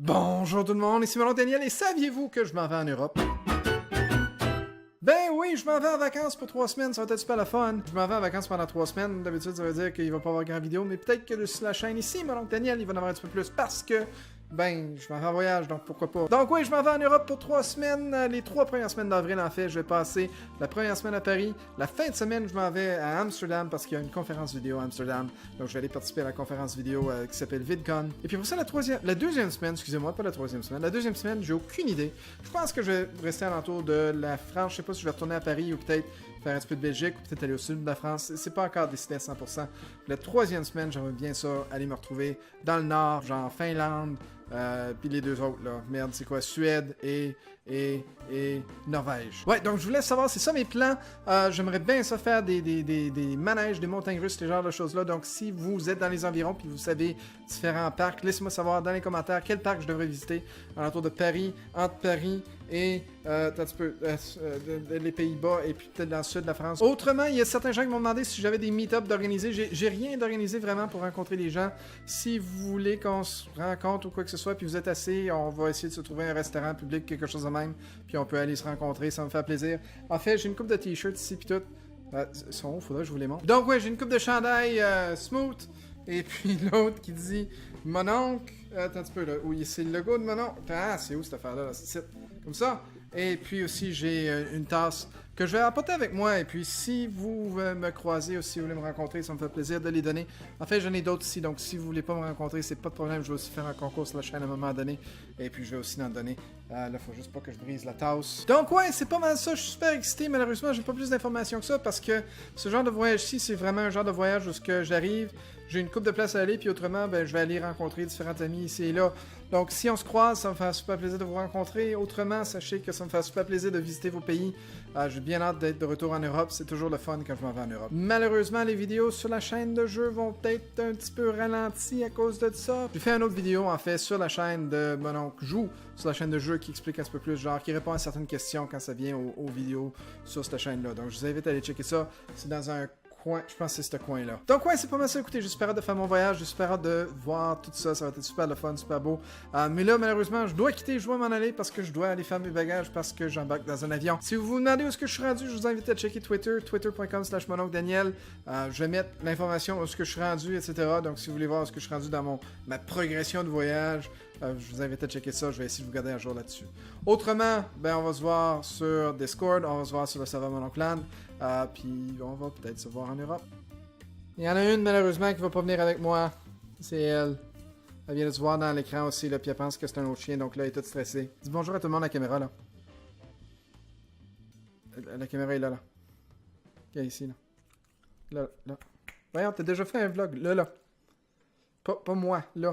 Bonjour tout le monde, ici Melon Daniel et saviez-vous que je m'en vais en Europe? Ben oui, je m'en vais en vacances pour 3 semaines, ça va être super le fun. Je m'en vais en vacances pendant 3 semaines, d'habitude ça veut dire qu'il va pas avoir grand vidéo, mais peut-être que sur la chaîne ici, Melon Daniel, il va en avoir un petit peu plus parce que, ben, je m'en vais en voyage, donc pourquoi pas. Donc oui, je m'en vais en Europe pour 3 semaines, les 3 premières semaines d'avril en fait, je vais passer la première semaine à Paris, la fin de semaine je m'en vais à Amsterdam parce qu'il y a une conférence vidéo à Amsterdam, donc je vais aller participer à la conférence vidéo qui s'appelle VidCon. Et puis pour ça, la deuxième semaine, excusez-moi, pas la troisième semaine, la deuxième semaine, j'ai aucune idée. Je pense que je vais rester alentour de la France, je sais pas si je vais retourner à Paris ou peut-être faire un petit peu de Belgique ou peut-être aller au sud de la France, c'est pas encore décidé à 100%. La troisième semaine, j'aimerais bien ça, aller me retrouver dans le nord, genre Finlande, puis les deux autres, là. Merde, c'est quoi? Suède et Norvège. Ouais, donc je voulais savoir, c'est ça mes plans. J'aimerais bien ça faire des manèges, des montagnes russes, ce genre de choses-là. Donc si vous êtes dans les environs puis vous savez différents parcs, laissez-moi savoir dans les commentaires quel parc je devrais visiter alentour de Paris, entre Paris et les Pays-Bas et puis peut-être dans le sud de la France. Autrement, il y a certains gens qui m'ont demandé si j'avais des meet-ups d'organiser. J'ai rien d'organisé vraiment pour rencontrer les gens. Si vous voulez qu'on se rencontre ou quoi que ce soit, puis vous êtes assez, on va essayer de se trouver un restaurant public, quelque chose de même, puis on peut aller se rencontrer, ça me fait plaisir. En fait, j'ai une coupe de t-shirts ici, puis tout. Ils sont où? Faudrait que je vous les montre. Donc ouais, j'ai une coupe de chandail smooth, et puis l'autre qui dit mon oncle. Attends un petit peu là. Oui, c'est le logo de mon oncle. Ah, c'est où cette affaire-là? Là? C'est comme ça. Et puis aussi, j'ai une tasse que je vais apporter avec moi. Et puis, si vous me croisez ou si vous voulez me rencontrer, ça me fait plaisir de les donner. En fait, j'en ai d'autres ici. Donc, si vous voulez pas me rencontrer, c'est pas de problème. Je vais aussi faire un concours sur la chaîne à un moment donné. Et puis, je vais aussi en donner. Là, faut juste pas que je brise la tasse. Donc, ouais, c'est pas mal ça. Je suis super excité. Malheureusement, j'ai pas plus d'informations que ça parce que ce genre de voyage-ci, c'est vraiment un genre de voyage où j'arrive. J'ai une couple de places à aller, puis autrement, ben, je vais aller rencontrer différents amis ici et là. Donc, si on se croise, ça me fait super plaisir de vous rencontrer. Autrement, sachez que ça me fait super plaisir de visiter vos pays. J'ai bien hâte d'être de retour en Europe. C'est toujours le fun quand je m'en vais en Europe. Malheureusement, les vidéos sur la chaîne de jeu vont peut-être un petit peu ralenties à cause de ça. J'ai fait une autre vidéo, en fait, sur la chaîne de mon oncle Joue, sur la chaîne de jeu qui explique un petit peu plus, genre, qui répond à certaines questions quand ça vient aux vidéos sur cette chaîne-là. Donc, je vous invite à aller checker ça. C'est dans un coin, je pense que c'est ce coin-là. Donc ouais, c'est pas mal ça. Écoutez, j'espère hâte de faire mon voyage, j'espère hâte de voir tout ça, ça va être super le fun, super beau. Mais là, malheureusement, je dois quitter, je dois m'en aller parce que je dois aller faire mes bagages parce que j'embarque dans un avion. Si vous vous demandez où est-ce que je suis rendu, je vous invite à checker Twitter, twitter.com/mononcledaniel. Je vais mettre l'information où est-ce que je suis rendu, etc. Donc si vous voulez voir où est-ce que je suis rendu dans ma progression de voyage, je vous invite à checker ça, je vais essayer de vous garder un jour là-dessus. Autrement, ben on va se voir sur Discord, on va se voir sur le serveur Mononclan, puis on va peut-être se voir en Europe. Il y en a une malheureusement qui va pas venir avec moi, c'est elle. Elle vient de se voir dans l'écran aussi, là, puis elle pense que c'est un autre chien, donc là elle est toute stressée. Dis bonjour à tout le monde à la caméra là. La caméra est là. Ok, ici là. Là. Voyons, t'as déjà fait un vlog, là. Pas moi, là.